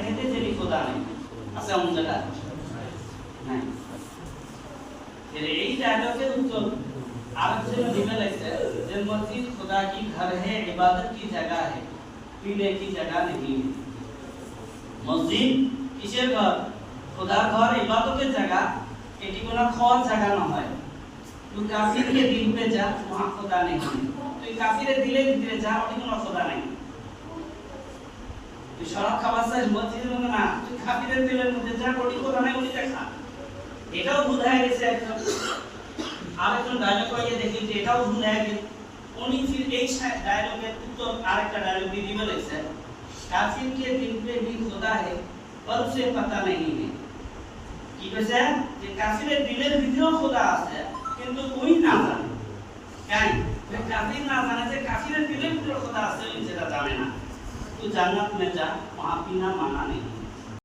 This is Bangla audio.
कहते तेरी खुदा नहीं আছে অন্য জায়গা নাই फिर यही डायलॉग के उत्तर आरक्षण दिवे लगते हैं मस्जिद खुदा की घर है इबादत की जगह है पीने की जगह नहीं है मस्जिद किसের घर खुदा घर इबादतेর জায়গা এটি কোনো খাওয়ার জায়গা না হয় তুই কাফিরকে দিল पे जा वहां खुदा नहीं তুই কাফিরের দিলে ভিতরে যা ওটি কোনো खुदा नहीं তুই শরাব খাবার চাস মসজিদের মধ্যে না তুই কাফিরের দিলের মধ্যে যা ওটি खुदा नहीं ওটি দেখা এটাও বুঝায় গেছে একদম আরেকজন ডায়লগ কইয়ে দেখি যে এটাও বুঝায় গেছে উনি फिर এই ডায়লগের উত্তর আরেকটা ডায়লগ দিয়ে দিবে লাগছে काफिर के दिल पे भी खुदा है पर उसे पता नहीं है কি কইছে যে কাফিরের দিলের ভিতরেও খোদা আছে কিন্তু ওই না জানে কেন যে কাফির না জানে যে কাফিরের দিলের ভিতরে খোদা আছে ওই সেটা জানে না তো জান্নাত में जा वहां पीना माना नहीं